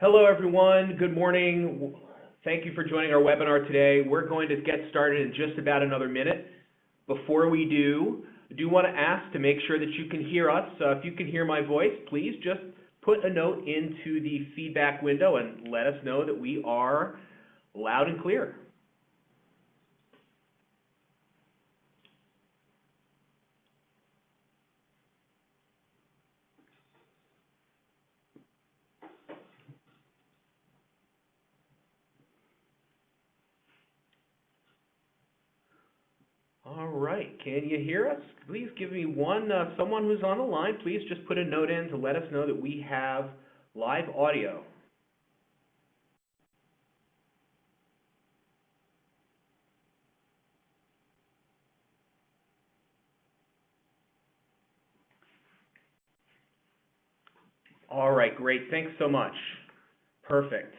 Hello, everyone. Good morning. Thank you for joining our webinar today. We're going to get started in just about another minute. Before we do, I do want to ask to make sure that you can hear us. If you can hear my voice, please just put a note into the feedback window and let us know that we are loud and clear. All right, can you hear us? Please give me someone who's on the line, please just put a note in to let us know that we have live audio. All right, great, thanks so much. Perfect.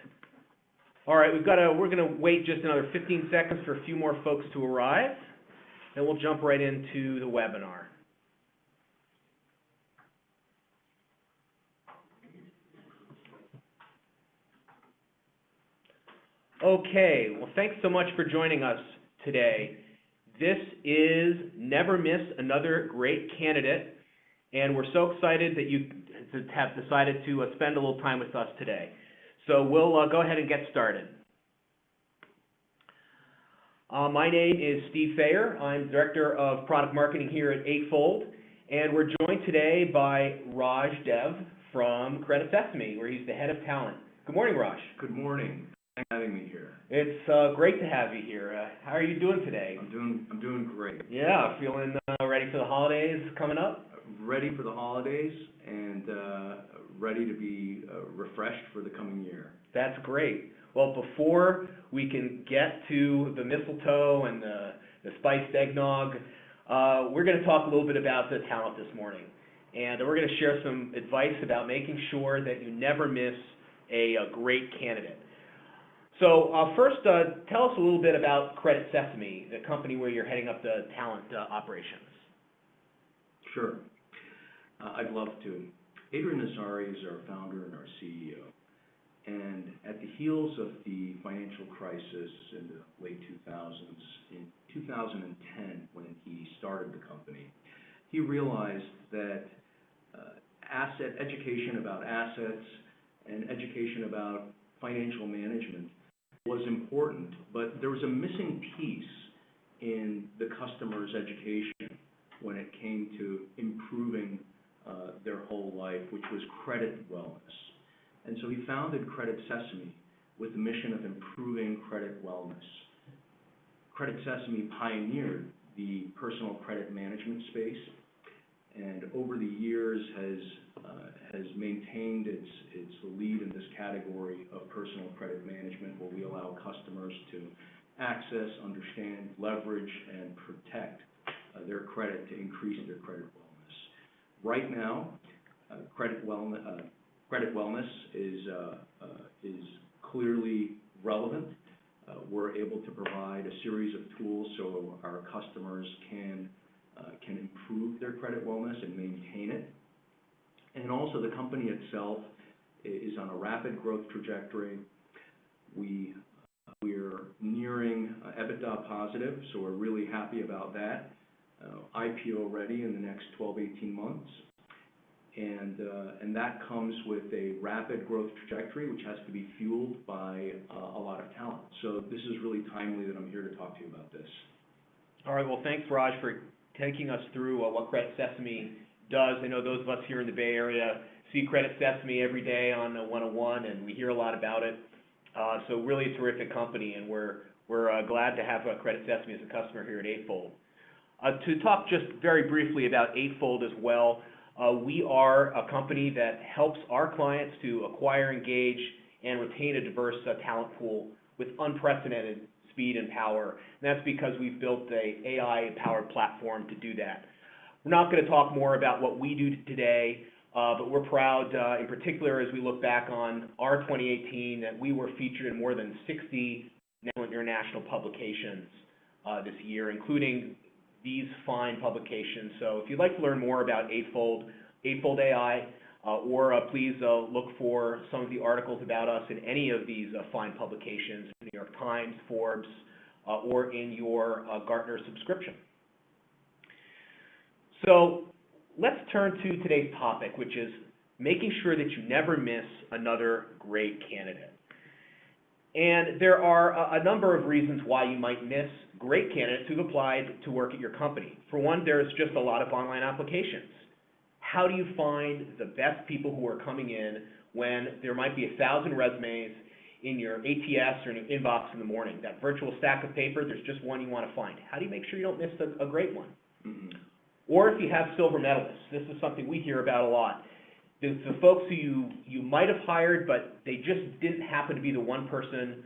All right, we're gonna wait just another 15 seconds for a few more folks to arrive. Then we'll jump right into the webinar. Okay, well, thanks so much for joining us today. This is Never Miss Another Great Candidate, and we're so excited that you have decided to spend a little time with us today. So we'll go ahead and get started. My name is Steve Fayer. I'm Director of Product Marketing here at Eightfold, and we're joined today by Raj Dev from Credit Sesame, where he's the Head of Talent. Good morning, Raj. Good morning. Thanks for having me here. It's great to have you here. How are you doing today? I'm doing great. Yeah, feeling ready for the holidays coming up? Ready for the holidays and ready to be refreshed for the coming year. That's great. Well, before we can get to the mistletoe and the spiced eggnog, we're going to talk a little bit about the talent this morning. And we're going to share some advice about making sure that you never miss a great candidate. So first, tell us a little bit about Credit Sesame, the company where you're heading up the talent operations. Sure. I'd love to. Adrian Nazari is our founder and our CEO. And at the heels of the financial crisis in the late 2000s, in 2010, when he started the company, he realized that education about assets and education about financial management was important, but there was a missing piece in the customer's education when it came to improving their whole life, which was credit wellness. And so he founded Credit Sesame with the mission of improving credit wellness. Credit Sesame pioneered the personal credit management space, and over the years has maintained its lead in this category of personal credit management, where we allow customers to access, understand, leverage, and protect their credit to increase their credit wellness. Right now, credit wellness is clearly relevant. We're able to provide a series of tools so our customers can improve their credit wellness and maintain it. And also the company itself is on a rapid growth trajectory. We're nearing EBITDA positive, so we're really happy about that. IPO ready in the next 12-18 months. And that comes with a rapid growth trajectory, which has to be fueled by a lot of talent. So this is really timely that I'm here to talk to you about this. All right, well, thanks, Raj, for taking us through what Credit Sesame does. I know those of us here in the Bay Area see Credit Sesame every day on 101, and we hear a lot about it. So really a terrific company, and we're glad to have Credit Sesame as a customer here at Eightfold. To talk just very briefly about Eightfold as well, we are a company that helps our clients to acquire, engage, and retain a diverse talent pool with unprecedented speed and power. And that's because we've built an AI-powered platform to do that. We're not going to talk more about what we do today, but we're proud, in particular, as we look back on our 2018, that we were featured in more than 60 national and international publications this year, including these fine publications. So if you'd like to learn more about Eightfold AI, Please look for some of the articles about us in any of these fine publications, New York Times, Forbes, or in your Gartner subscription. So let's turn to today's topic, which is making sure that you never miss another great candidate. And there are a number of reasons why you might miss great candidates who've applied to work at your company. For one, there's just a lot of online applications. How do you find the best people who are coming in when there might be 1,000 resumes in your ATS or in your inbox in the morning? That virtual stack of paper, there's just one you want to find. How do you make sure you don't miss a great one? Mm-hmm. Or if you have silver medalists, this is something we hear about a lot. The folks who you might have hired, but they just didn't happen to be the one person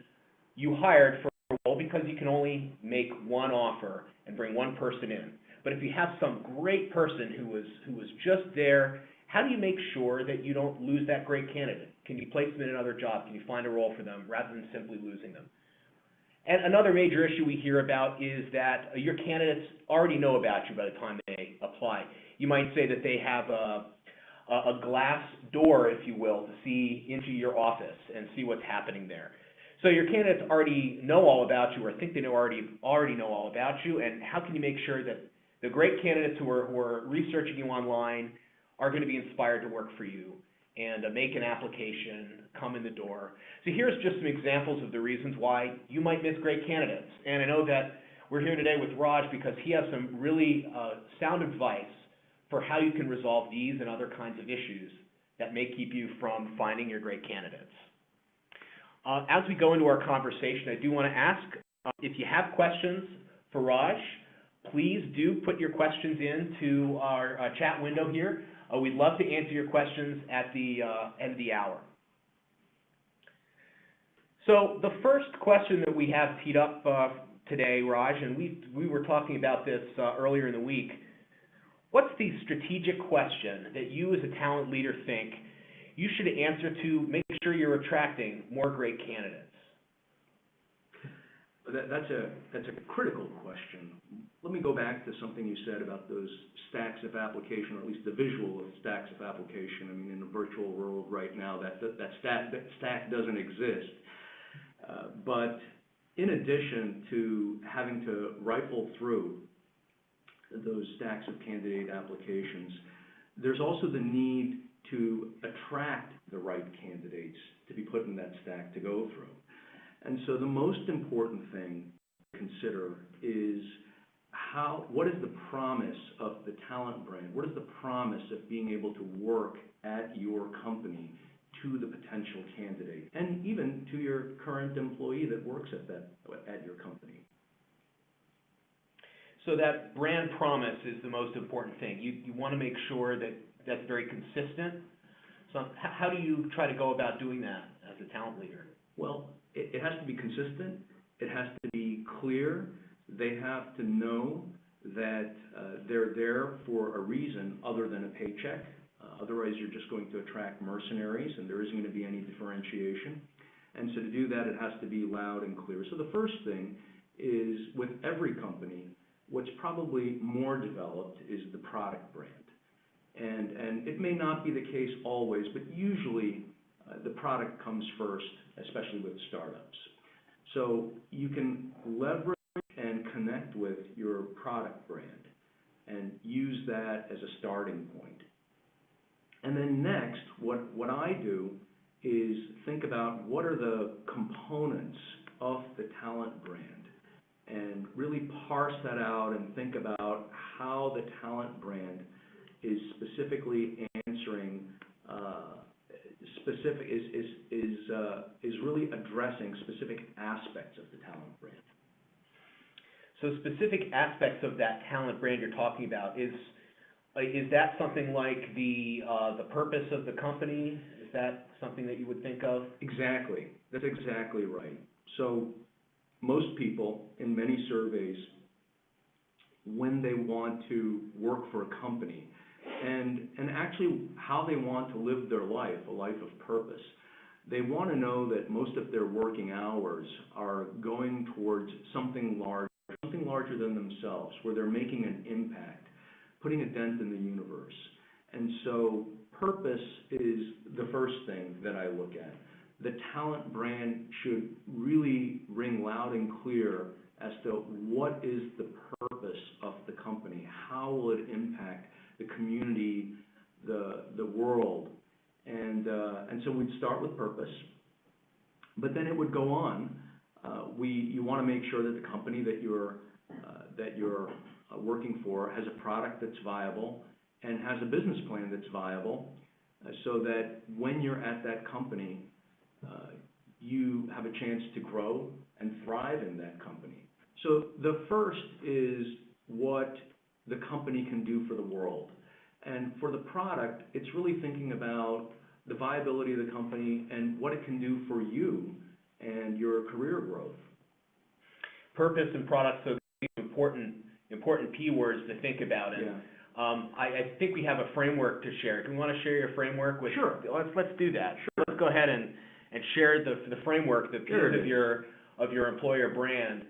you hired for a role because you can only make one offer and bring one person in. But if you have some great person who was just there, how do you make sure that you don't lose that great candidate? Can you place them in another job? Can you find a role for them rather than simply losing them? And another major issue we hear about is that your candidates already know about you by the time they apply. You might say that they have a glass door, if you will, to see into your office and see what's happening there. So your candidates already know all about you or think they already know all about you, and how can you make sure that the great candidates who are researching you online are going to be inspired to work for you and make an application, come in the door? So here's just some examples of the reasons why you might miss great candidates. And I know that we're here today with Raj because he has some really sound advice for how you can resolve these and other kinds of issues that may keep you from finding your great candidates. As we go into our conversation, I do want to ask if you have questions for Raj, please do put your questions into our chat window here. We'd love to answer your questions at the end of the hour. So the first question that we have teed up today, Raj, and we were talking about this earlier in the week. What's the strategic question that you as a talent leader think you should answer to make sure you're attracting more great candidates? That's a critical question. Let me go back to something you said about those stacks of application, or at least the visual of stacks of application. I mean, in the virtual world right now, that stack doesn't exist. But in addition to having to rifle through those stacks of candidate applications, there's also the need to attract the right candidates to be put in that stack to go through. And so the most important thing to consider is what is the promise of the talent brand? What is the promise of being able to work at your company to the potential candidate, and even to your current employee that works at your company? So that brand promise is the most important thing. You want to make sure that that's very consistent. So how do you try to go about doing that as a talent leader? Well, it has to be consistent. It has to be clear. They have to know that they're there for a reason other than a paycheck. Otherwise, you're just going to attract mercenaries, and there isn't going to be any differentiation. And so to do that, it has to be loud and clear. So the first thing is, with every company, what's probably more developed is the product brand. And it may not be the case always, but usually the product comes first, especially with startups. So you can leverage and connect with your product brand and use that as a starting point. And then next, what I do is think about what are the components of the talent brand, and really parse that out and think about how the talent brand is specifically answering is really addressing specific aspects of the talent brand. So specific aspects of that talent brand you're talking about, is that something like the purpose of the company? Is that something that you would think of? Exactly. That's exactly right. So most people in many surveys, when they want to work for a company, and actually how they want to live their life, a life of purpose, they want to know that most of their working hours are going towards something larger than themselves, where they're making an impact, putting a dent in the universe. And so purpose is the first thing that I look at. The talent brand should really ring loud and clear as to what is the purpose of the company, how will it impact the community, the world, and so we'd start with purpose, but then it would go on. You want to make sure that the company that you're working for has a product that's viable and has a business plan that's viable, so that when you're at that company, you have a chance to grow and thrive in that company. So the first is what the company can do for the world. And for the product, it's really thinking about the viability of the company and what it can do for you and your career growth. Purpose and product, so important P words to think about. And I think we have a framework to share. Do you want to share your framework with? Sure. Let's do that. Sure. Let's go ahead and share the framework, the pillars of your employer brand.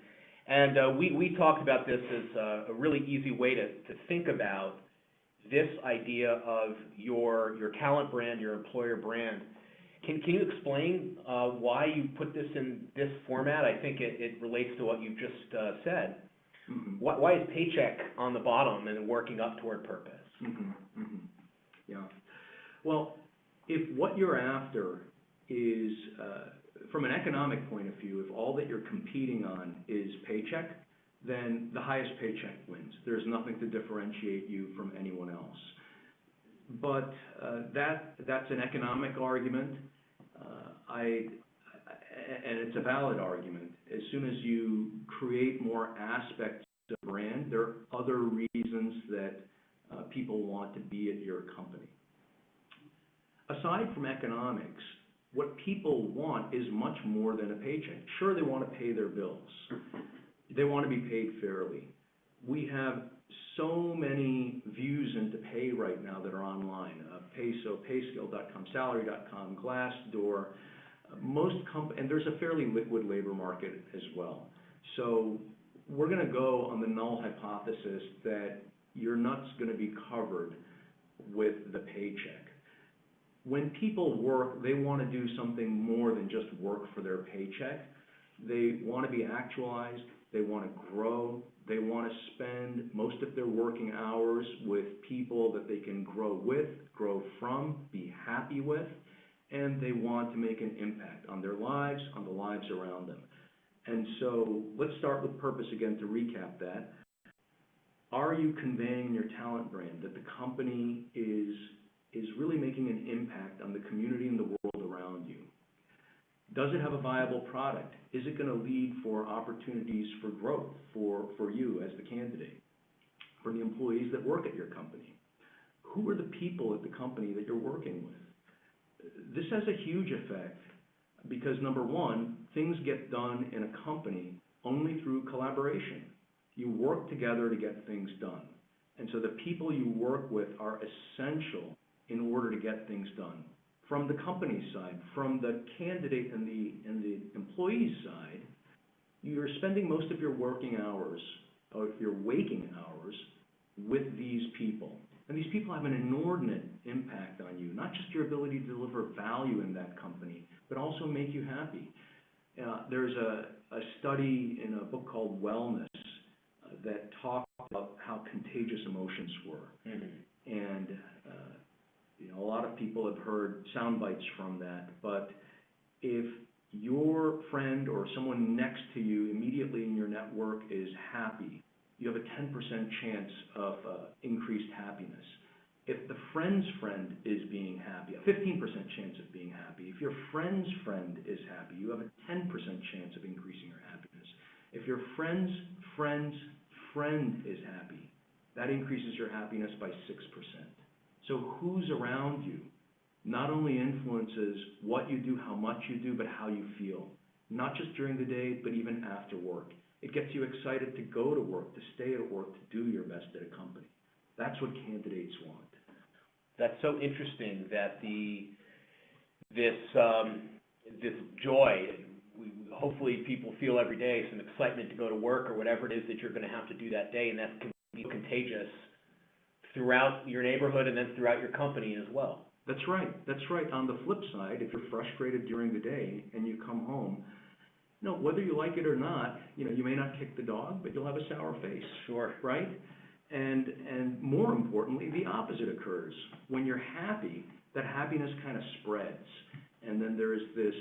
And we talked about this as a really easy way to think about this idea of your talent brand, your employer brand. Can you explain why you put this in this format? I think it relates to what you just said. Mm-hmm. Why is paycheck on the bottom and working up toward purpose? Mm-hmm. Mm-hmm. Yeah. Well, if what you're after is, from an economic point of view, if all that you're competing on is paycheck, then the highest paycheck wins. There's nothing to differentiate you from anyone else. But that's an economic argument, and it's a valid argument. As soon as you create more aspects of the brand, there are other reasons that people want to be at your company. Aside from economics, what people want is much more than a paycheck. Sure, they want to pay their bills. They want to be paid fairly. We have so many views into pay right now that are online. Payscale.com, Salary.com, Glassdoor. And there's a fairly liquid labor market as well. So we're going to go on the null hypothesis that your nut's going to be covered with the paycheck. When people work, they want to do something more than just work for their paycheck. They want to be actualized. They want to grow. They want to spend most of their working hours with people that they can grow with, grow from, be happy with, and they want to make an impact on their lives, on the lives around them. And so let's start with purpose again to recap that. Are you conveying in your talent brand that the company is really making an impact on the community and the world around you? Does it have a viable product? Is it going to lead for opportunities for growth for you as the candidate, for the employees that work at your company? Who are the people at the company that you're working with? This has a huge effect because, number one, things get done in a company only through collaboration. You work together to get things done. And so the people you work with are essential in order to get things done. From the company side, from the candidate and the employee side, you're spending most of your working hours, or your waking hours, with these people. And these people have an inordinate impact on you, not just your ability to deliver value in that company, but also make you happy. There's a study in a book called Wellness that talked about how contagious emotions were. Mm-hmm. And a lot of people have heard sound bites from that, but if your friend or someone next to you immediately in your network is happy, you have a 10% chance of increased happiness. If the friend's friend is being happy, a 15% chance of being happy. If your friend's friend is happy, you have a 10% chance of increasing your happiness. If your friend's friend's friend is happy, that increases your happiness by 6%. So who's around you not only influences what you do, how much you do, but how you feel. Not just during the day, but even after work. It gets you excited to go to work, to stay at work, to do your best at a company. That's what candidates want. That's so interesting that this joy, hopefully people feel every day, some excitement to go to work or whatever it is that you're going to have to do that day, and that can be contagious throughout your neighborhood and then throughout your company as well. That's right. That's right. On the flip side, if you're frustrated during the day and you come home, whether you like it or not, you may not kick the dog, but you'll have a sour face. Sure. Right? And more importantly, the opposite occurs. When you're happy, that happiness kind of spreads, and then there's this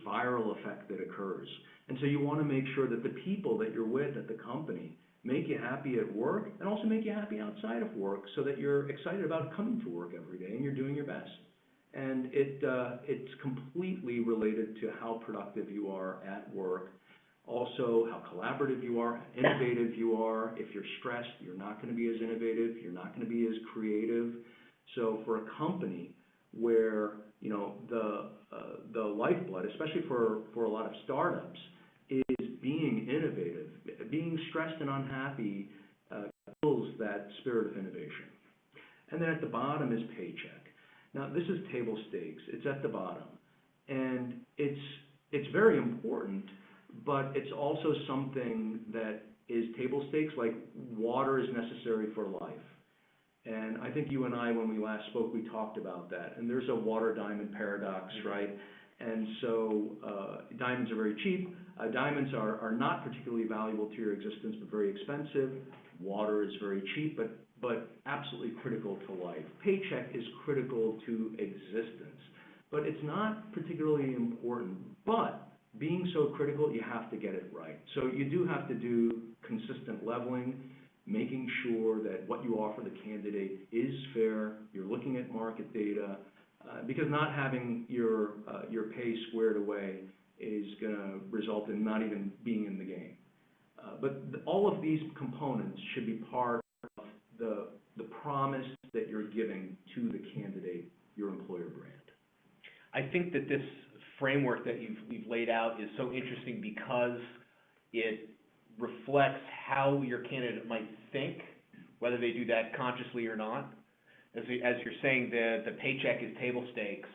viral effect that occurs. And so you want to make sure that the people that you're with at the company make you happy at work and also make you happy outside of work, so that you're excited about coming to work every day and you're doing your best. And it's completely related to how productive you are at work, also how collaborative you are, how innovative you are. If you're stressed, you're not going to be as innovative, you're not going to be as creative. So for a company where the lifeblood, especially for a lot of startups, is being innovative, being stressed and unhappy kills that spirit of innovation. And then at the bottom is paycheck. Now this is table stakes. It's at the bottom, and it's very important, but it's also something that is table stakes, like water is necessary for life. And I think you and I, when we last spoke, we talked about that. And there's a water diamond paradox, right? And so diamonds are very cheap. Diamonds are not particularly valuable to your existence, but very expensive. Water is very cheap, but absolutely critical to life. Paycheck is critical to existence, but it's not particularly important. But being so critical, you have to get it right. So you do have to do consistent leveling, making sure that what you offer the candidate is fair. You're looking at market data, because not having your pay squared away is going to result in not even being in the game. But all of these components should be part of the promise that you're giving to the candidate, your employer brand. I think that this framework that you've laid out is so interesting because it reflects how your candidate might think, whether they do that consciously or not. As you're saying, the paycheck is table stakes.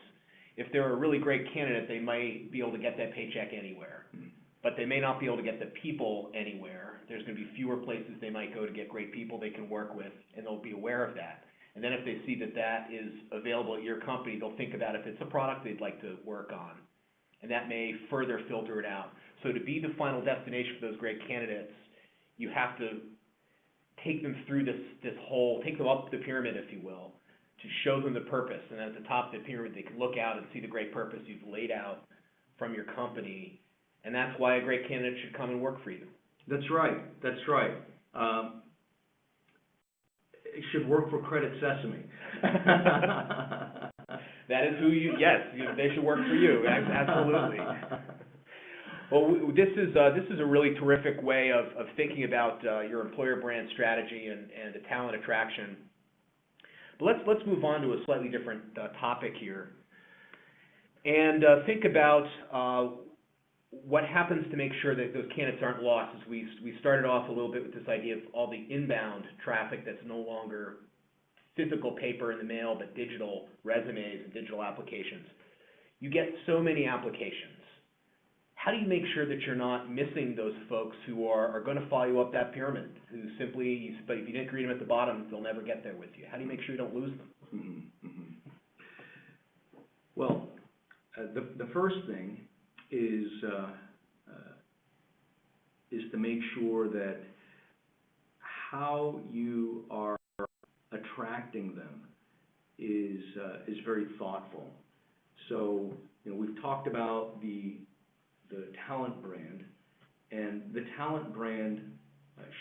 If they're a really great candidate, they might be able to get that paycheck anywhere, but they may not be able to get the people anywhere. There's going to be fewer places they might go to get great people they can work with, and they'll be aware of that. And then if they see that that is available at your company, they'll think about if it's a product they'd like to work on, and that may further filter it out. So to be the final destination for those great candidates, you have to take them through take them up the pyramid, if you will, to show them the purpose. And at the top of the pyramid, they can look out and see the great purpose you've laid out from your company. And that's why a great candidate should come and work for you. That's right. That's right. It should work for Credit Sesame. That is they should work for you. Absolutely. Well, this is a really terrific way of thinking about your employer brand strategy and the talent attraction. But let's move on to a slightly different topic here, and think about what happens to make sure that those candidates aren't lost. As we started off a little bit with this idea of all the inbound traffic that's no longer physical paper in the mail, but digital resumes and digital applications. You get so many applications. How do you make sure that you're not missing those folks who are going to follow you up that pyramid, who simply, but if you didn't greet them at the bottom, they'll never get there with you? How do you make sure you don't lose them? Mm-hmm. Mm-hmm. Well, the first thing is to make sure that how you are attracting them is very thoughtful. So, we've talked about the talent brand, and the talent brand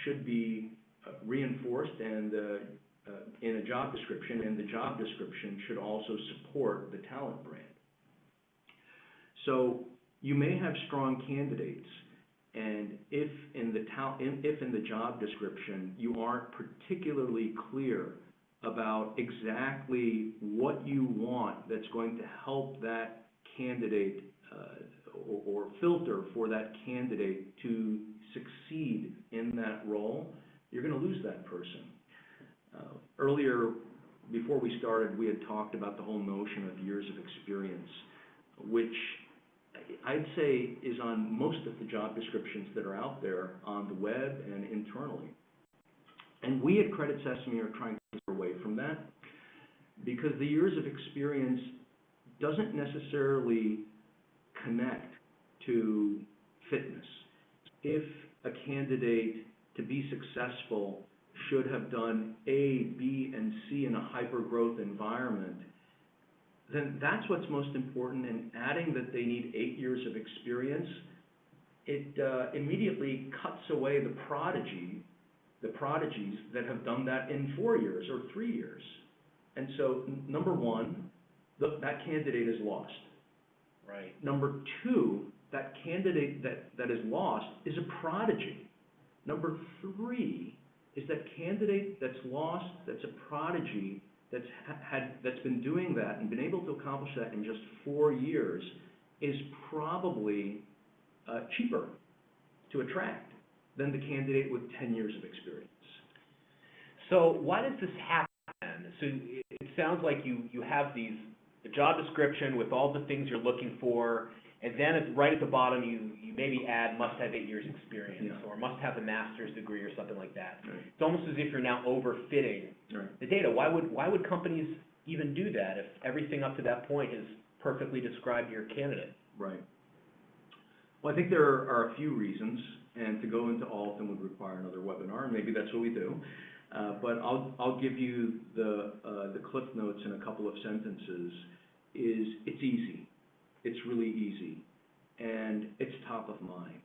should be reinforced and in a job description, and the job description should also support the talent brand. So you may have strong candidates, and if in the job description you aren't particularly clear about exactly what you want that's going to help that candidate or filter for that candidate to succeed in that role, you're going to lose that person. Earlier, before we started, we had talked about the whole notion of years of experience, which I'd say is on most of the job descriptions that are out there on the web and internally. And we at Credit Sesame are trying to get away from that. because the years of experience doesn't necessarily connect to fitness. If a candidate, to be successful, should have done A, B, and C in a hyper-growth environment, then that's what's most important. And adding that they need 8 years of experience, it immediately cuts away the prodigies that have done that in 4 years or 3 years. And so, number one, that candidate is lost. Right. Number two, that candidate that is lost is a prodigy. Number three is that candidate that's lost, that's a prodigy, that's been doing that and been able to accomplish that in just 4 years is probably cheaper to attract than the candidate with 10 years of experience. So why does this happen? So it sounds like you have the job description with all the things you're looking for, and then right at the bottom you maybe add must have 8 years experience, or must have a master's degree or something like that. Right. It's almost as if you're now overfitting the data. Why would companies even do that if everything up to that point has perfectly described your candidate? Right. Well, I think there are a few reasons, and to go into all of them would require another webinar, and maybe that's what we do. But I'll give you the cliff notes in a couple of sentences. It's easy. It's really easy, and it's top of mind.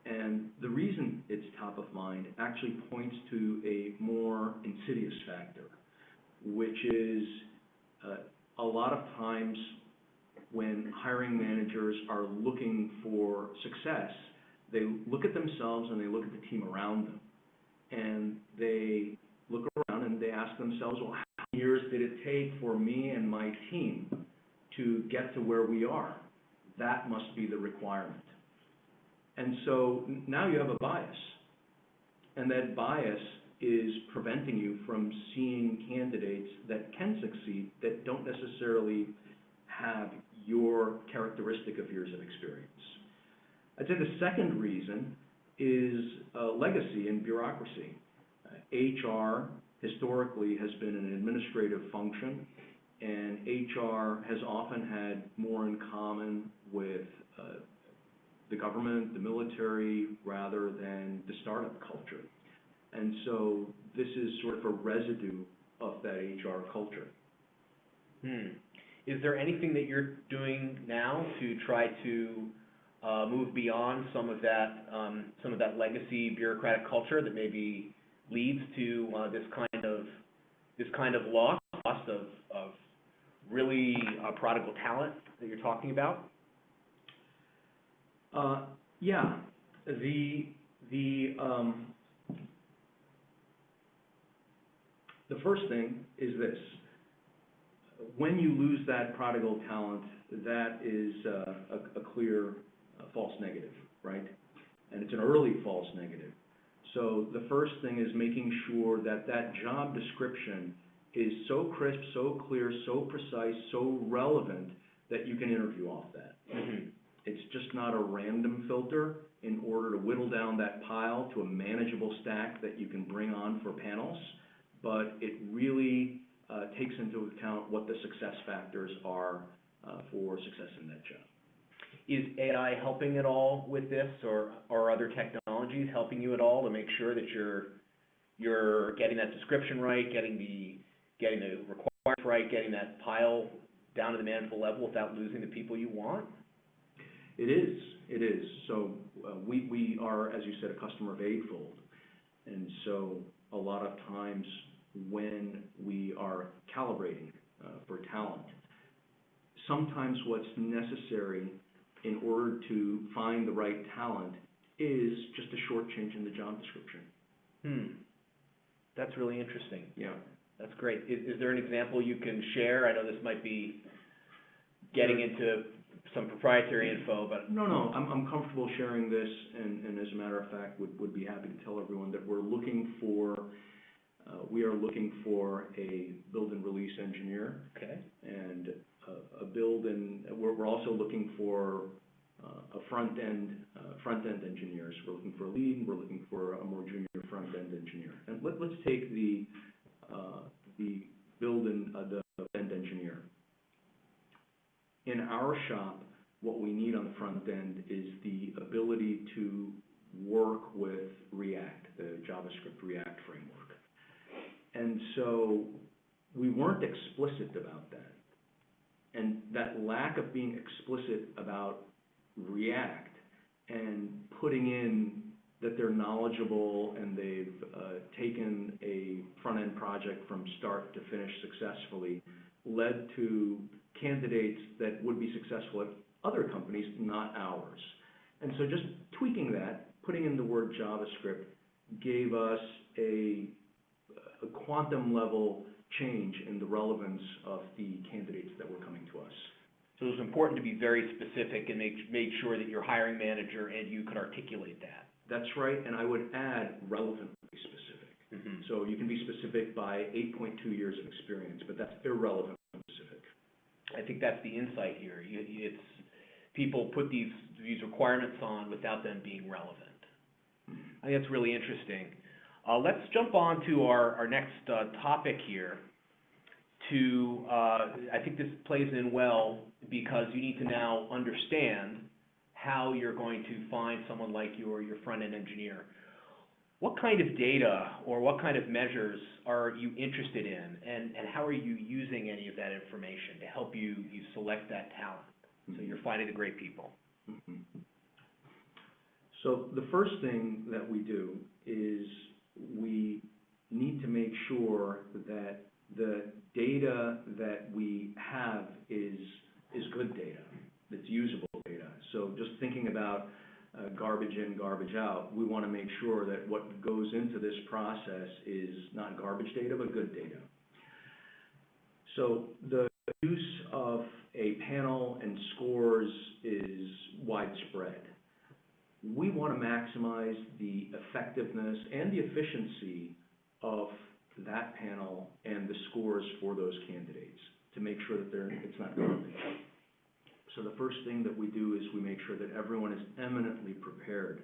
And the reason it's top of mind actually points to a more insidious factor, which is a lot of times when hiring managers are looking for success, they look at themselves and they look at the team around them. And they look around and they ask themselves, well, how many years did it take for me and my team to get to where we are? That must be the requirement. And so now you have a bias. And that bias is preventing you from seeing candidates that can succeed that don't necessarily have your characteristic of years of experience. I'd say the second reason is legacy and bureaucracy. HR historically has been an administrative function, and HR has often had more in common with the government, the military, rather than the startup culture. And so this is sort of a residue of that HR culture. Is there anything that you're doing now to try to move beyond some of that legacy bureaucratic culture that maybe leads to this kind of loss of really prodigal talent that you're talking about? Yeah. The first thing is this. When you lose that prodigal talent, that is a clear false negative, right? And it's an early false negative. So the first thing is making sure that that job description is so crisp, so clear, so precise, so relevant that you can interview off that. Mm-hmm. It's just not a random filter in order to whittle down that pile to a manageable stack that you can bring on for panels, but it really takes into account what the success factors are for success in that job. Is AI helping at all with this, or are other technologies helping you at all to make sure that you're getting that description right, getting the requirements right, getting that pile down to the manageable level without losing the people you want? It is. So we are, as you said, a customer of Eightfold, and so a lot of times when we are calibrating for talent, sometimes what's necessary in order to find the right talent is just a short change in the job description. That's really interesting. Yeah. That's great. Is there an example you can share? I know this might be getting into some proprietary info, but... No, I'm comfortable sharing this, and as a matter of fact, would be happy to tell everyone that we are looking for a build and release engineer. Okay. And we're also looking for a front-end engineers. We're looking for a lead, and we're looking for a more junior front-end engineer. And let's take the build and the In our shop, what we need on the front end is the ability to work with React, the JavaScript React framework. And so we weren't explicit about that. And that lack of being explicit about React and putting in that they're knowledgeable and they've taken a front-end project from start to finish successfully led to candidates that would be successful at other companies, not ours. And so just tweaking that, putting in the word JavaScript, gave us a quantum level change in the relevance of the candidates that were coming to us. So it was important to be very specific and make sure that your hiring manager and you could articulate that. That's right, and I would add relevantly specific. Mm-hmm. So you can be specific by 8.2 years of experience, but that's irrelevant specific. I think that's the insight here. It's people put these requirements on without them being relevant. I think that's really interesting. Let's jump on to our next topic here. I think this plays in well because you need to now understand how you're going to find someone like your front-end engineer. What kind of data or what kind of measures are you interested in, and how are you using any of that information to help you select that talent so you're finding the great people? Mm-hmm. So the first thing that we do is we need to make sure that the data that we have is good data, that's usable data. So just thinking about garbage in, garbage out, we want to make sure that what goes into this process is not garbage data, but good data. So the use of a panel and scores is widespread. We want to maximize the effectiveness and the efficiency of that panel and the scores for those candidates to make sure that it's not garbage. So the first thing that we do is we make sure that everyone is eminently prepared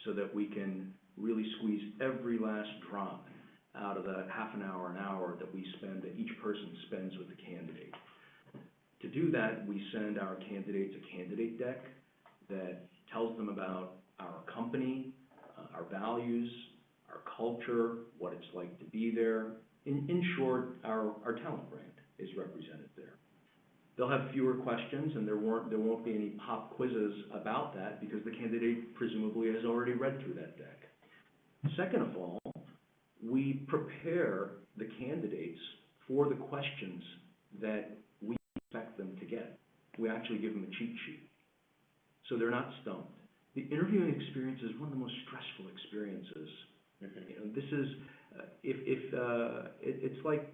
so that we can really squeeze every last drop out of the half an hour, that each person spends with the candidate. To do that, we send our candidates a candidate deck that tells them about our company, our values, our culture, what it's like to be there. In short, our talent brand is represented there. They'll have fewer questions, and there won't be any pop quizzes about that because the candidate presumably has already read through that deck. Second of all, we prepare the candidates for the questions that we expect them to get. We actually give them a cheat sheet, so they're not stumped. The interviewing experience is one of the most stressful experiences. Mm-hmm. You know, this is it's like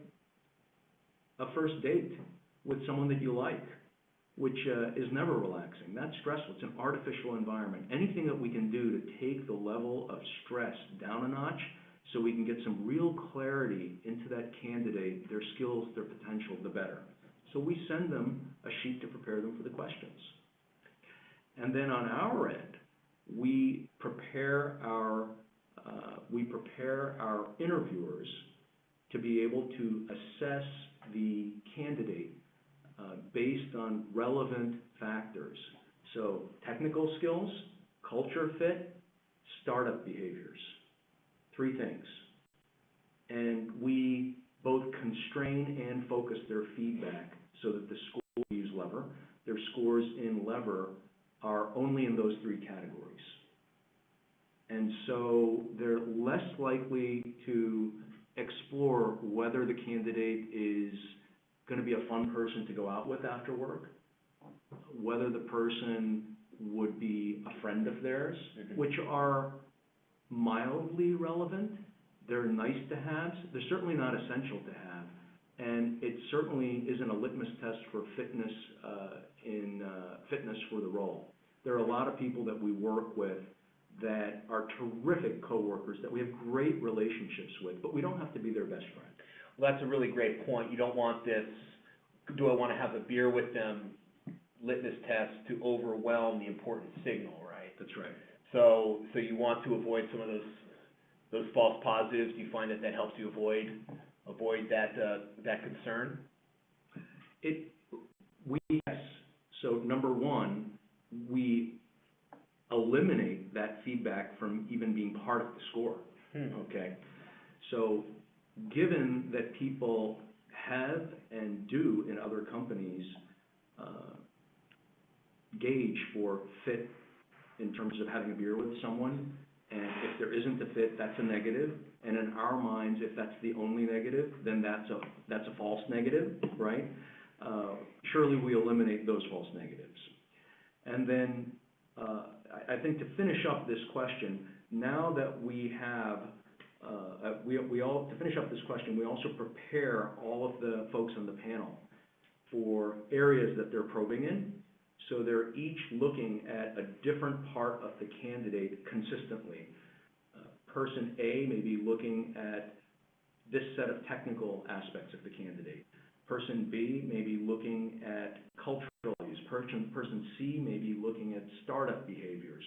a first date with someone that you like, which is never relaxing. That's stressful. It's an artificial environment. Anything that we can do to take the level of stress down a notch so we can get some real clarity into that candidate, their skills, their potential, the better. So we send them a sheet to prepare them for the questions. And then on our end, we prepare our interviewers to be able to assess the candidate based on relevant factors. So technical skills, culture fit, startup behaviors. 3 things. And we both constrain and focus their feedback so that the score we use Lever, their scores in Lever are only in those 3 categories. And so they're less likely to explore whether the candidate is going to be a fun person to go out with after work, whether the person would be a friend of theirs, mm-hmm. which are mildly relevant. They're nice to have. They're certainly not essential to have. And it certainly isn't a litmus test for fitness fitness for the role. There are a lot of people that we work with that are terrific coworkers that we have great relationships with, but we don't have to be their best friend. Well, that's a really great point. You don't want this, do I want to have a beer with them, litmus test to overwhelm the important signal, right? That's right. So you want to avoid some of those false positives. Do you find that helps you avoid that concern? Yes. So number one, we eliminate that feedback from even being part of the score, okay? So given that people have and do in other companies gauge for fit in terms of having a beer with someone, and if there isn't a fit, that's a negative, and in our minds, if that's the only negative, then that's a false negative, right? Surely we eliminate those false negatives. And then I think to finish up this question, now that we have, to finish up this question, we also prepare all of the folks on the panel for areas that they're probing in. So they're each looking at a different part of the candidate consistently. Person A may be looking at this set of technical aspects of the candidate. Person B may be looking at cultural values. Person C may be looking at startup behaviors.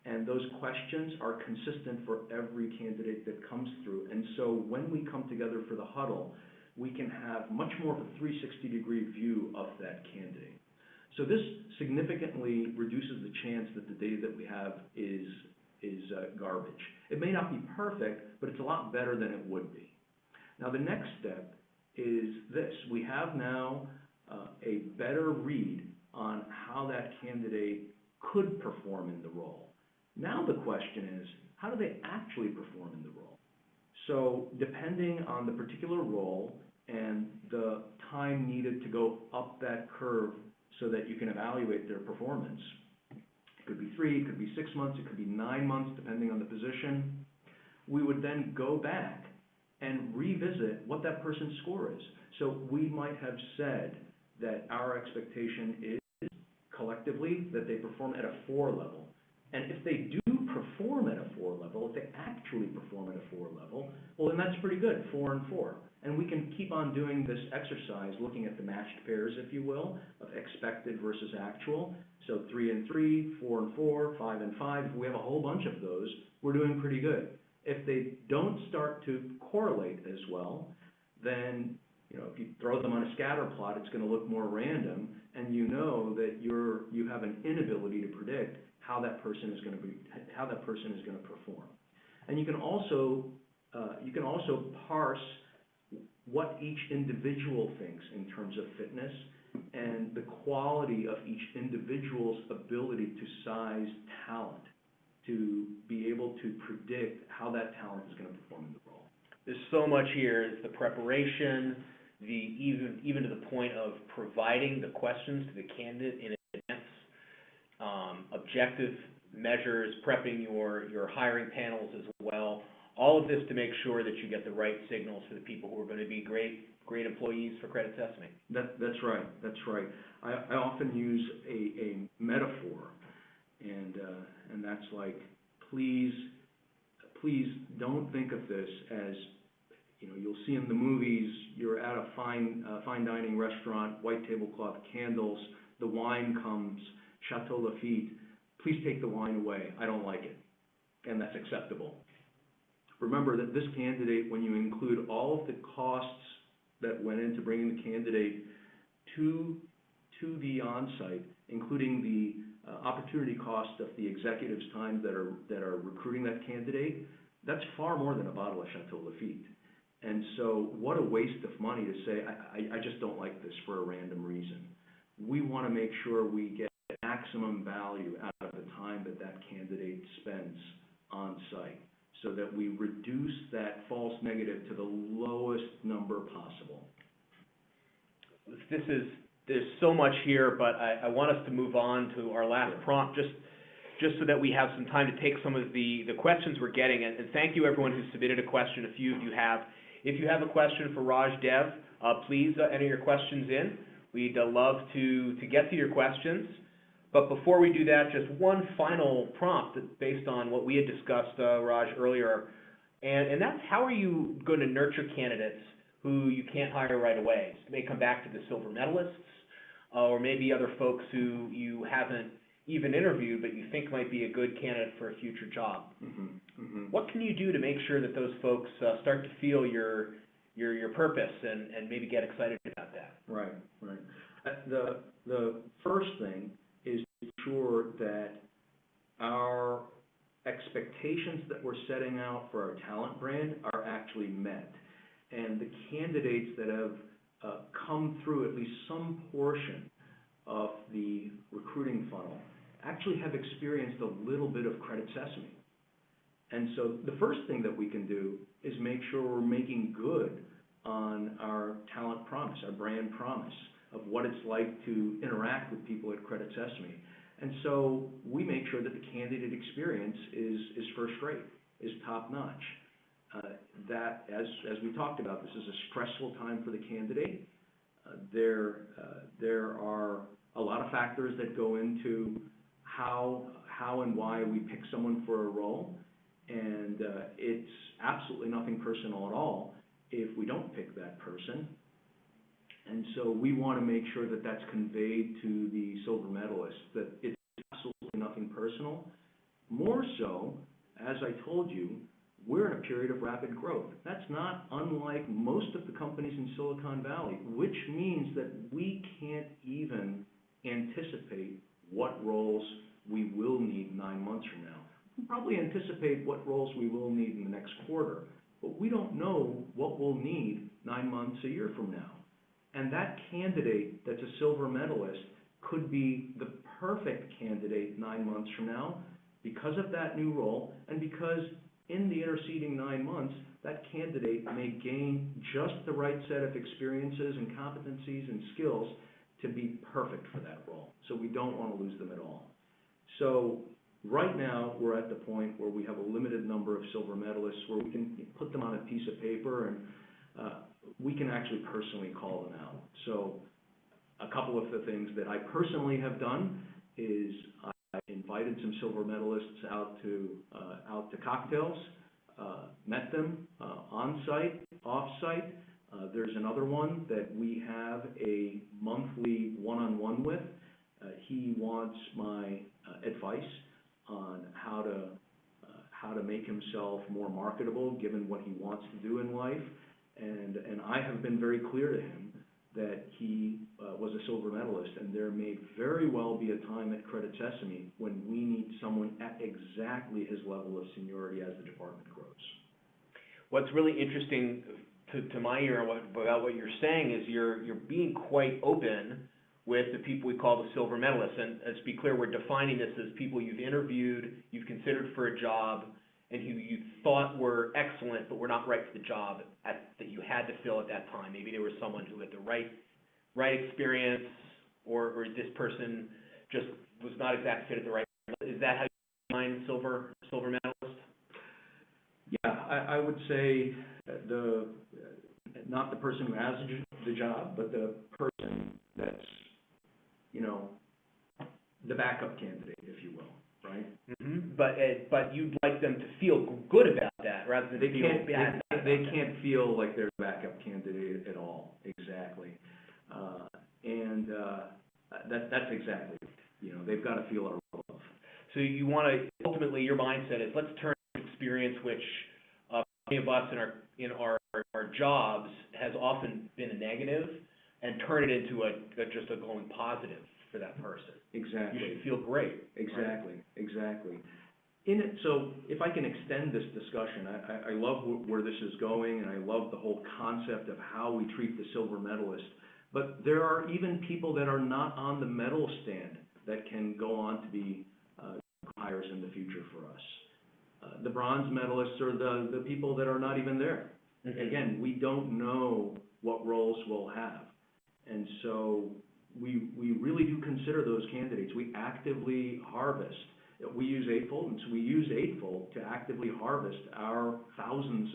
And those questions are consistent for every candidate that comes through. And so when we come together for the huddle, we can have much more of a 360-degree view of that candidate. So this significantly reduces the chance that the data that we have is garbage. It may not be perfect, but it's a lot better than it would be. Now the next step is this. We have now a better read on how that candidate could perform in the role. Now the question is, how do they actually perform in the role? So depending on the particular role and the time needed to go up that curve so that you can evaluate their performance, it could be 3, it could be 6 months, it could be 9 months, depending on the position, we would then go back and revisit what that person's score is. So we might have said that our expectation is collectively that they perform at a 4 level. And if they do perform at a 4 level, if they actually perform at a 4 level, well then that's pretty good, 4 and 4. And we can keep on doing this exercise, looking at the matched pairs, if you will, of expected versus actual. So 3 and 3, 4 and 4, 5 and 5. If we have a whole bunch of those, we're doing pretty good. If they don't start to correlate as well, then if you throw them on a scatter plot, it's going to look more random, and you know that you have an inability to predict how that person is going to perform. And you can also parse what each individual thinks in terms of fitness and the quality of each individual's ability to size talent, to be able to predict how that talent is going to perform in the role. There's so much here. It's the preparation, even to the point of providing the questions to the candidate in advance, objective measures, prepping your hiring panels as well. All of this to make sure that you get the right signals for the people who are going to be great employees for Credit Sesame. That's right. That's right. I often use a metaphor, and that's like, please don't think of this as, you'll see in the movies, you're at a fine dining restaurant, white tablecloth, candles, the wine comes, Chateau Lafite. Please take the wine away. I don't like it, and that's acceptable. Remember that this candidate, when you include all of the costs that went into bringing the candidate to the on-site, including the opportunity cost of the executives' time that are recruiting that candidate, that's far more than a bottle of Chateau Lafite. And so what a waste of money to say, I just don't like this for a random reason. We want to make sure we get maximum value out of the time that candidate spends on-site, so that we reduce that false negative to the lowest number possible. There's so much here, but I want us to move on to our last prompt, just so that we have some time to take some of the questions we're getting. And thank you, everyone who submitted a question. A few of you have. If you have a question for Raj Dev, please enter your questions in. We'd love to get to your questions. But before we do that, just one final prompt based on what we had discussed, Raj, earlier. And that's, how are you going to nurture candidates who you can't hire right away? It may come back to the silver medalists, or maybe other folks who you haven't even interviewed, but you think might be a good candidate for a future job. What can you do to make sure that those folks start to feel your purpose and maybe get excited about that? Right. The first thing expectations that we're setting out for our talent brand are actually met. And the candidates that have come through at least some portion of the recruiting funnel actually have experienced a little bit of Credit Sesame. And so the first thing that we can do is make sure we're making good on our talent promise, our brand promise of what it's like to interact with people at Credit Sesame. And so we make sure that the candidate experience is first rate, is top notch. That, as we talked about, this is a stressful time for the candidate. There are a lot of factors that go into how and why we pick someone for a role, and it's absolutely nothing personal at all if we don't pick that person. And so we want to make sure that that's conveyed to the silver medalists, that it's absolutely nothing personal. More so, as I told you, we're in a period of rapid growth. That's not unlike most of the companies in Silicon Valley, which means that we can't even anticipate what roles we will need 9 months from now. We probably anticipate what roles we will need in the next quarter, but we don't know what we'll need 9 months, a year from now. And that candidate that's a silver medalist could be the perfect candidate 9 months from now because of that new role, and because in the interceding 9 months, that candidate may gain just the right set of experiences and competencies and skills to be perfect for that role. So we don't want to lose them at all. So right now, we're at the point where we have a limited number of silver medalists where we can put them on a piece of paper and we can actually personally call them out. So a couple of the things that I personally have done is I invited some silver medalists out to cocktails, met them on-site, off-site. There's another one that we have a monthly one-on-one with. He wants my advice on how to make himself more marketable given what he wants to do in life. And I have been very clear to him that he was a silver medalist, and there may very well be a time at Credit Sesame when we need someone at exactly his level of seniority as the department grows. What's really interesting to my ear about what you're saying is you're being quite open with the people we call the silver medalists. And let's be clear, we're defining this as people you've interviewed, you've considered for a job, and who you thought were excellent but were not right for the job that you had to fill at that time. Maybe there was someone who had the right experience, or this person just was not exactly fit at the right time. Is that how you define silver medalist? Yeah, I would say not the person who has the job, but the person that's, the backup candidate, if you will, right? Mm-hmm. But you'd like them to feel good about that rather than feel bad. They can't feel like they're the backup candidate at all. Exactly. That's exactly, they've got to feel our love. So you want to, ultimately, your mindset is, let's turn experience, which many of us in our jobs has often been a negative, and turn it into just a going positive for that person. Exactly. You should feel great. Exactly. Right? Exactly. So if I can extend this discussion, I love where this is going, and I love the whole concept of how we treat the silver medalist. But there are even people that are not on the medal stand that can go on to be hires in the future for us. The bronze medalists are the people that are not even there. Mm-hmm. Again, we don't know what roles we'll have. And so we really do consider those candidates. We actively harvest. We use Eightfold, and so we use Eightfold to actively harvest our thousands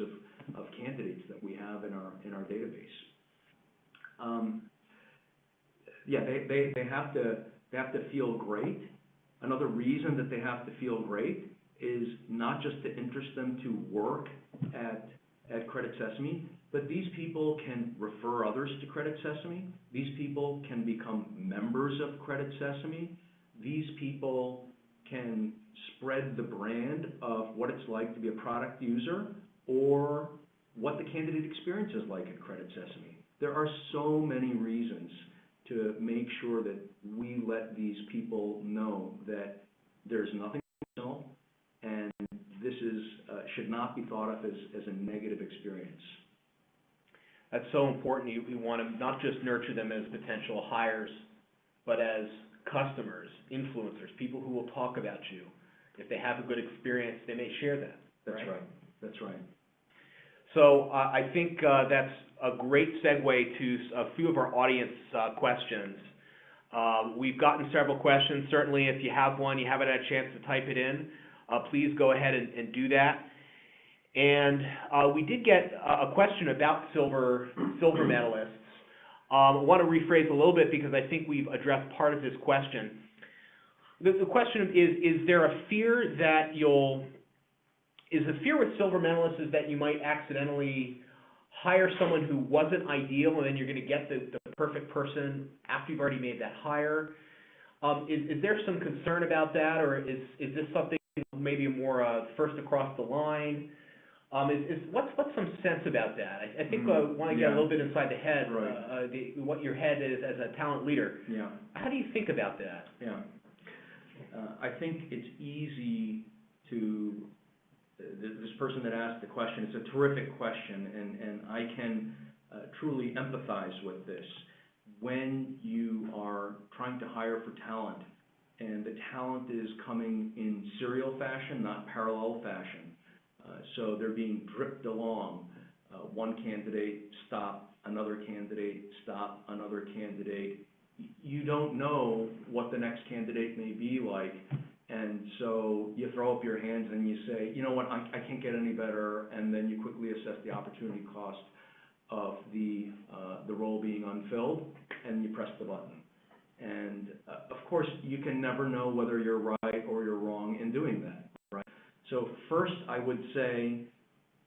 of candidates that we have in our database. They have to feel great. Another reason that they have to feel great is not just to interest them to work at Credit Sesame, but these people can refer others to Credit Sesame. These people can become members of Credit Sesame. These people can spread the brand of what it's like to be a product user or what the candidate experience is like at Credit Sesame. There are so many reasons to make sure that we let these people know that there's nothing personal and should not be thought of as a negative experience. That's so important. You want to not just nurture them as potential hires, but as customers, influencers, people who will talk about you. If they have a good experience, they may share that. That's right. That's right. So I think that's a great segue to a few of our audience questions. We've gotten several questions. Certainly, if you have one, you haven't had a chance to type it in, please go ahead and do that. And we did get a question about silver medalists. I want to rephrase a little bit because I think we've addressed part of this question. The question is there a fear that the fear with silver medalists is that you might accidentally hire someone who wasn't ideal and then you're going to get the perfect person after you've already made that hire? Is there some concern about that, or is this something maybe more first across the line? What's some sense about that? I think I want to get a little bit inside the head, right. What your head is as a talent leader. Yeah. How do you think about that? Yeah. I think it's easy to, this person that asked the question, it's a terrific question, and I can truly empathize with this. When you are trying to hire for talent, and the talent is coming in serial fashion, not parallel fashion, so they're being dripped along. One candidate, stop, another candidate, stop, another candidate. You don't know what the next candidate may be like, and so you throw up your hands and you say, you know what, I can't get any better, and then you quickly assess the opportunity cost of the role being unfilled, and you press the button. And of course, you can never know whether you're right or you're wrong in doing that, right? So first, I would say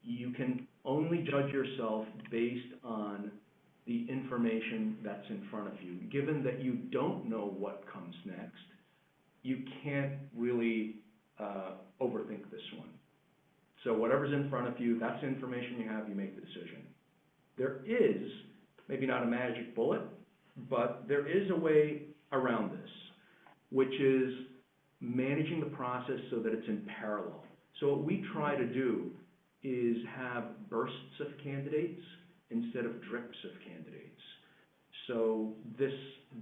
you can only judge yourself based on the information that's in front of you. Given that you don't know what comes next, you can't really overthink this one. So whatever's in front of you, that's the information you have, you make the decision. There is, maybe not a magic bullet, but there is a way around this, which is managing the process so that it's in parallel. So what we try to do is have bursts of candidates instead of drips of candidates. So this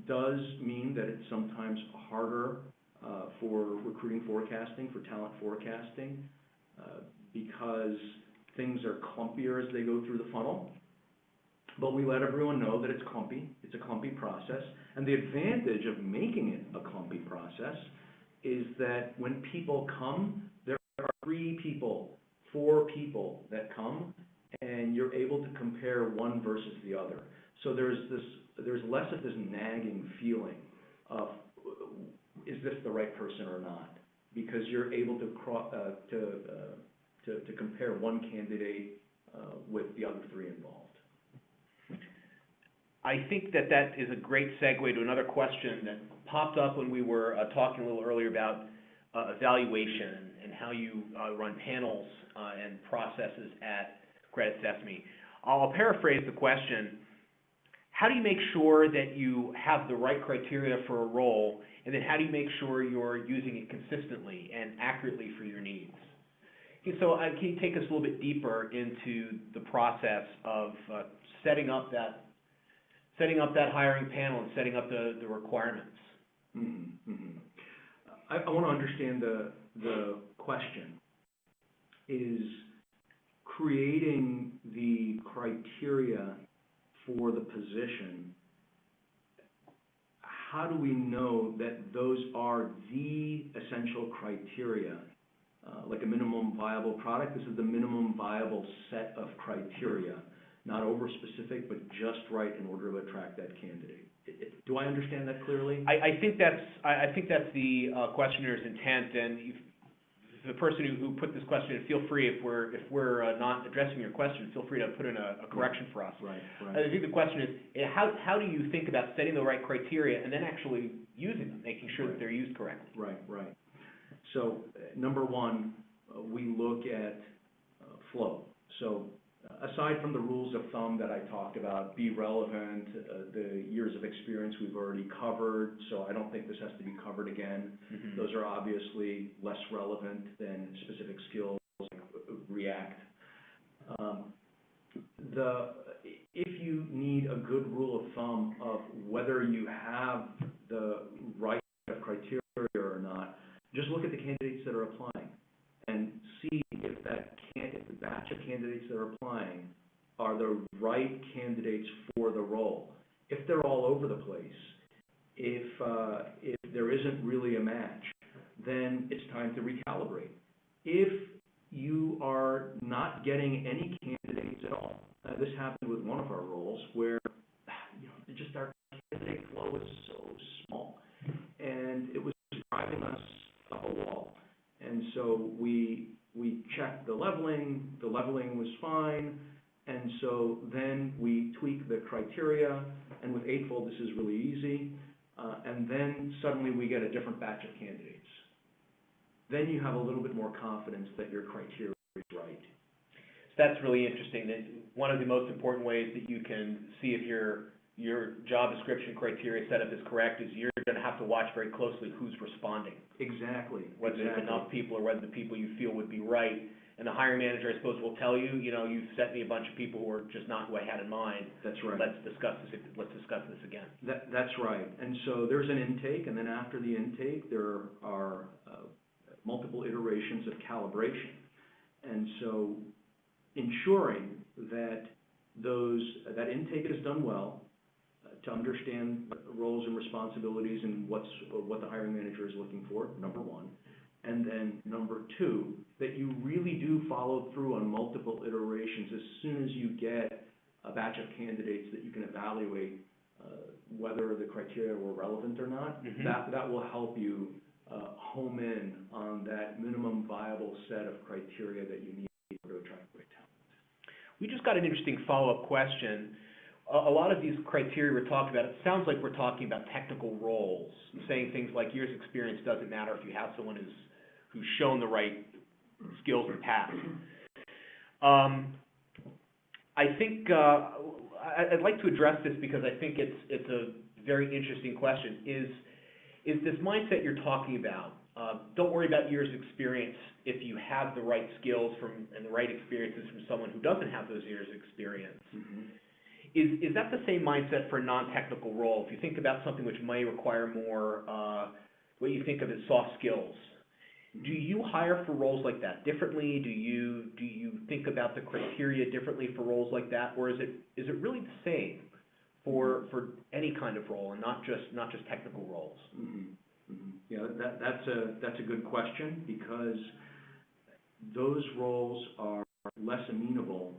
does mean that it's sometimes harder for recruiting forecasting, for talent forecasting, because things are clumpier as they go through the funnel. But we let everyone know that it's clumpy, it's a clumpy process, and the advantage of making it a clumpy process is that when people come, there are 3 people, 4 people that come, and you're able to compare one versus the other. So there's less of this nagging feeling of, is this the right person or not? Because you're able to compare one candidate with the other 3 involved. I think that is a great segue to another question that popped up when we were talking a little earlier about evaluation and how you run panels and processes at Credit Sesame. I'll paraphrase the question. How do you make sure that you have the right criteria for a role, and then how do you make sure you're using it consistently and accurately for your needs? Okay, so can you take us a little bit deeper into the process of setting up that hiring panel and setting up the requirements? Mm-hmm. Mm-hmm. I want to understand the question. Is creating the criteria for the position, how do we know that those are the essential criteria? Like a minimum viable product, this is the minimum viable set of criteria. Not over-specific, but just right in order to attract that candidate. Do I understand that clearly? I think that's the questioner's intent, and the person who put this question in, feel free, if we're not addressing your question, feel free to put in a correction for us. Right. I think the question is, how do you think about setting the right criteria and then actually using them, making sure that they're used correctly? Right. So number one, we look at flow. So aside from the rules of thumb that I talked about, be relevant, the years of experience we've already covered, so I don't think this has to be covered again. Mm-hmm. Those are obviously less relevant than specific skills, react. If you need a good rule of thumb of whether you have the right set of criteria or not, just look at the candidates that are applying and see if the batch of candidates that are applying are the right candidates for the role. If they're all over the place, if there isn't really a match, then it's time to recalibrate. If you are not getting any candidates at all, this happened with one of our roles where just our candidate flow was so small, and it was driving us up a wall. And so we checked the leveling was fine, and so then we tweaked the criteria, and with Eightfold this is really easy, and then suddenly we get a different batch of candidates. Then you have a little bit more confidence that your criteria is right. That's really interesting. That one of the most important ways that you can see if your job description criteria setup is correct is you're going to have to watch very closely who's responding. Exactly. Whether there's enough people or whether the people you feel would be right. And the hiring manager, I suppose, will tell you, you've sent me a bunch of people who are just not who I had in mind. That's right. Let's discuss this again. That's right. And so there's an intake, and then after the intake, there are multiple iterations of calibration. And so ensuring that that intake is done well, to understand roles and responsibilities and what the hiring manager is looking for, number one. And then number two, that you really do follow through on multiple iterations as soon as you get a batch of candidates that you can evaluate whether the criteria were relevant or not. Mm-hmm. That will help you home in on that minimum viable set of criteria that you need to attract great talent. We just got an interesting follow-up question. A lot of these criteria we're talking about, it sounds like we're talking about technical roles, saying things like years experience doesn't matter if you have someone who's shown the right skills in the past. I think I'd like to address this because I think it's a very interesting question. Is this mindset you're talking about, don't worry about years of experience if you have the right skills and the right experiences from someone who doesn't have those years of experience. Mm-hmm. Is that the same mindset for a non-technical role? If you think about something which may require more, what you think of as soft skills, do you hire for roles like that differently? Do you think about the criteria differently for roles like that, or is it really the same for any kind of role and not just technical roles? Mm-hmm. Mm-hmm. Yeah, that's a good question, because those roles are less amenable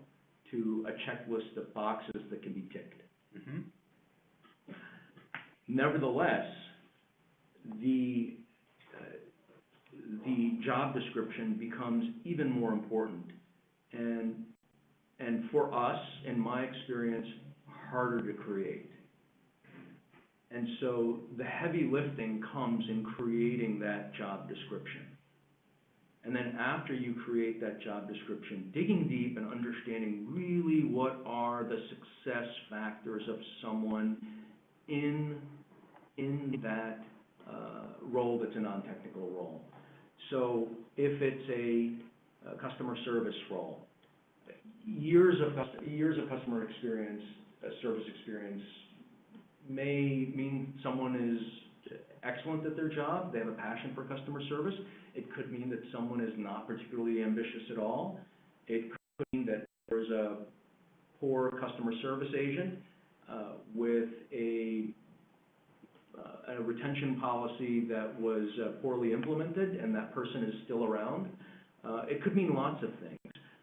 to a checklist of boxes that can be ticked. Mm-hmm. Nevertheless, the job description becomes even more important, and for us, in my experience, harder to create. And so the heavy lifting comes in creating that job description. And then after you create that job description, digging deep and understanding really what are the success factors of someone in that role that's a non-technical role. So if it's a customer service role, years of customer experience, service experience, may mean someone is excellent at their job, they have a passion for customer service. It could mean that someone is not particularly ambitious at all. It could mean that there's a poor customer service agent with a retention policy that was poorly implemented, and that person is still around. It could mean lots of things.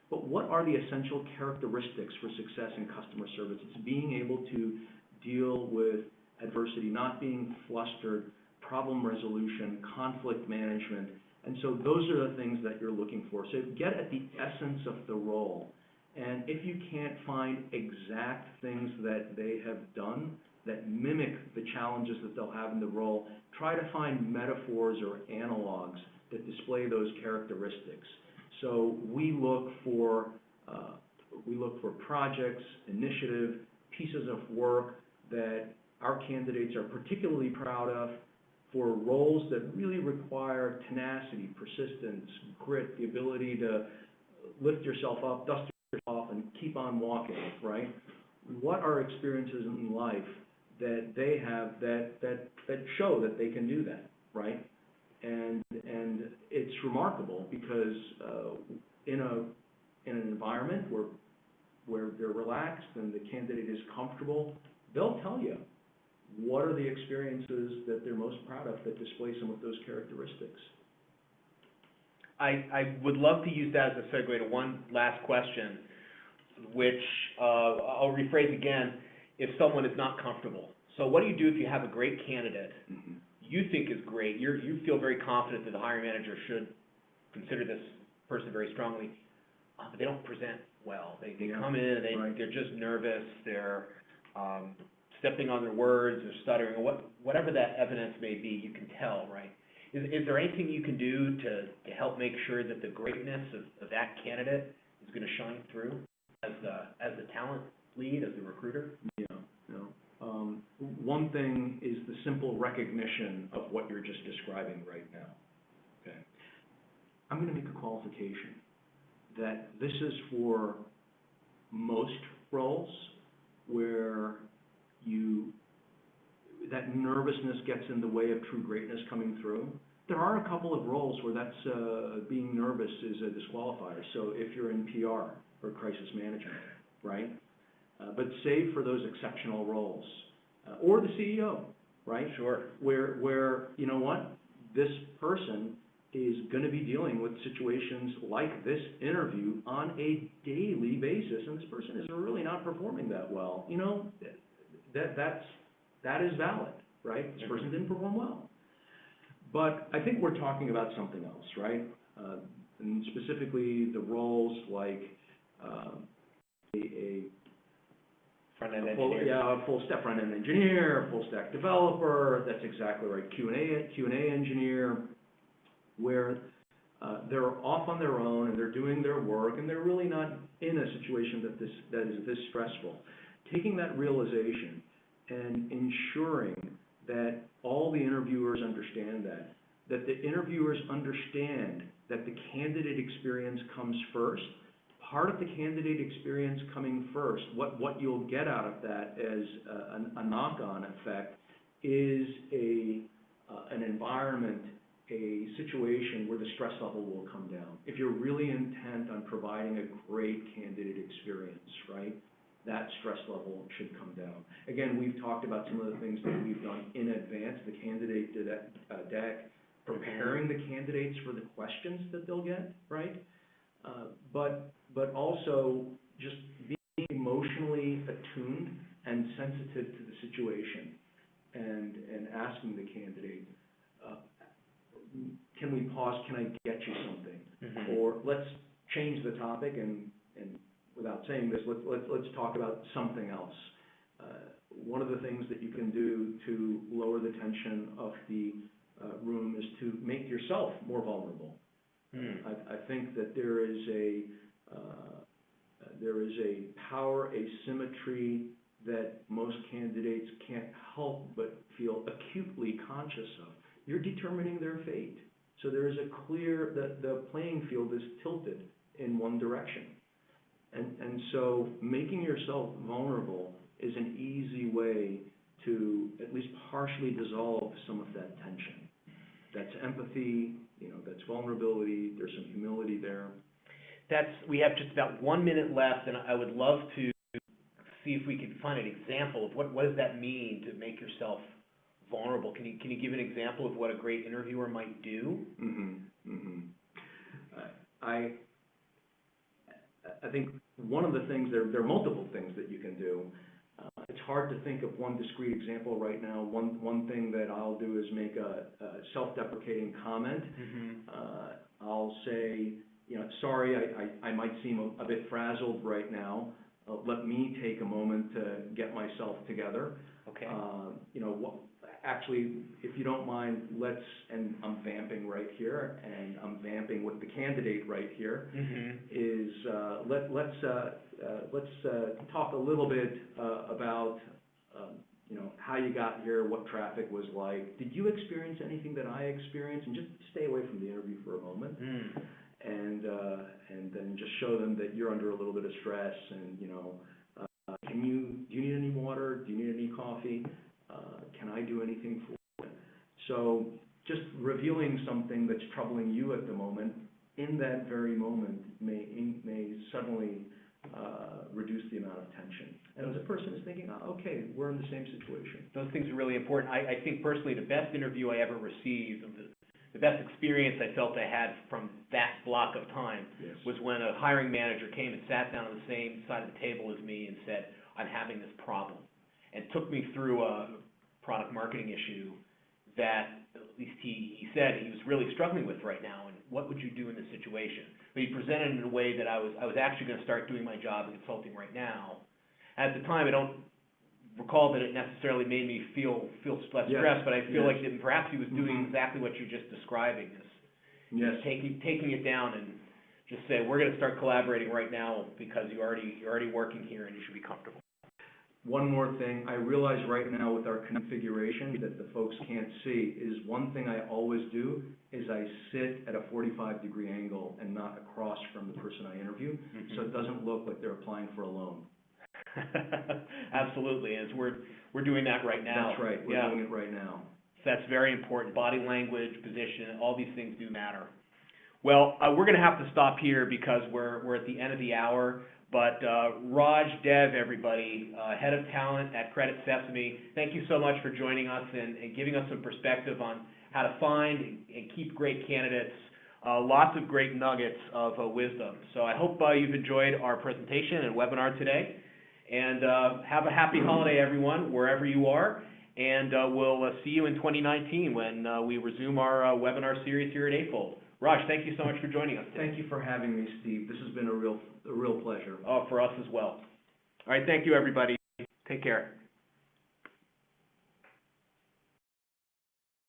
But what are the essential characteristics for success in customer service? It's being able to deal with adversity, not being flustered, problem resolution, conflict management. And so those are the things that you're looking for. So get at the essence of the role. And if you can't find exact things that they have done that mimic the challenges that they'll have in the role, try to find metaphors or analogs that display those characteristics. So we look for projects, initiative, pieces of work that our candidates are particularly proud of, for roles that really require tenacity, persistence, grit, the ability to lift yourself up, dust yourself off, and keep on walking, right? What are experiences in life that they have that show that they can do that, right? And it's remarkable because in an environment where they're relaxed and the candidate is comfortable, they'll tell you what are the experiences that they're most proud of that display some of those characteristics. I would love to use that as a segue to one last question, which I'll rephrase again. If someone is not comfortable, so what do you do if you have a great candidate you think is great, you feel very confident that the hiring manager should consider this person very strongly, but they don't present well. They come in, they're just nervous, they're stepping on their words, they're stuttering, whatever that evidence may be, you can tell, right? Is there anything you can do to help make sure that the greatness of that candidate is going to shine through as the talent lead, as the recruiter? Yeah, no. One thing is the simple recognition of what you're just describing right now. Okay, I'm going to make a qualification that this is for most roles where that nervousness gets in the way of true greatness coming through. There are a couple of roles where that's being nervous is a disqualifier. So if you're in PR or crisis management, right? But save for those exceptional roles, or the CEO, right? Sure. Where you know what, this person is going to be dealing with situations like this interview on a daily basis, and this person is really not performing that well. You know, that is valid, right? This person didn't perform well. But I think we're talking about something else, right? And specifically the roles like a front-end engineer. A full-stack front-end engineer, full-stack developer, that's exactly right, Q&A engineer, where they're off on their own and they're doing their work and they're really not in a situation that is this stressful. Taking that realization and ensuring that all the interviewers understand that the interviewers understand that the candidate experience comes first. Part of the candidate experience coming first, what you'll get out of that as a knock-on effect is an environment, a situation where the stress level will come down. If you're really intent on providing a great candidate experience, right, that stress level should come down. Again, we've talked about some of the things that we've done in advance, the candidate deck, preparing the candidates for the questions that they'll get, right? But also just being emotionally attuned and sensitive to the situation and asking the candidate, can we pause, can I get you something? Or let's change the topic and without saying this, let's talk about something else. One of the things that you can do to lower the tension of the room is to make yourself more vulnerable. I think that there is a power asymmetry that most candidates can't help but feel acutely conscious of. You're determining their fate. So there is a clear, the playing field is tilted in one direction. And so making yourself vulnerable is an easy way to at least partially dissolve some of that tension. That's empathy, you know, that's vulnerability, there's some humility there. We have just about 1 minute left, and I would love to see if we can find an example of what does that mean to make yourself vulnerable. Can you give an example of what a great interviewer might do? I think one of the things, there are multiple things that you can do. It's hard to think of one discrete example right now. One thing that I'll do is make a self-deprecating comment. I'll say, you know, sorry, I might seem a bit frazzled right now. Let me take a moment to get myself together. Okay. You know, actually, if you don't mind, and I'm vamping right here, and I'm vamping with the candidate right here, is let's talk a little bit about you know, how you got here, what traffic was like. Did you experience anything that I experienced? And just stay away from the interview for a moment. and then just show them that you're under a little bit of stress, and, you know, do you need any water? Do you need any coffee? Can I do anything for you? So just revealing something that's troubling you at the moment, in that very moment, may suddenly reduce the amount of tension. And the person is thinking, oh, okay, we're in the same situation. Those things are really important. I think personally the best interview I ever received, the best experience I felt I had from that block of time was when a hiring manager came and sat down on the same side of the table as me and said, I'm having this problem, and took me through a product marketing issue that at least he said he was really struggling with right now, and what would you do in this situation? But he presented it in a way that I was actually going to start doing my job in consulting right now. At the time, I don't recall that it necessarily made me feel less stressed, but I feel like that perhaps he was doing exactly what you're just describing, is taking it down and just say, we're going to start collaborating right now because you're already working here and you should be comfortable. One more thing, I realize right now with our configuration that the folks can't see, is one thing I always do is I sit at a 45-degree angle and not across from the person I interview, so it doesn't look like they're applying for a loan. Absolutely, as we're doing that right now. That's right, we're doing it right now. That's very important. Body language, position, all these things do matter. Well, we're going to have to stop here because we're at the end of the hour. But Raj Dev, everybody, Head of Talent at Credit Sesame, thank you so much for joining us and giving us some perspective on how to find and keep great candidates. Lots of great nuggets of wisdom. So I hope you've enjoyed our presentation and webinar today. And have a happy holiday, everyone, wherever you are. And we'll see you in 2019 when we resume our webinar series here at Eightfold. Raj, thank you so much for joining us today. Thank you for having me, Steve. This has been a real pleasure. Oh, for us as well. All right, thank you, everybody. Take care.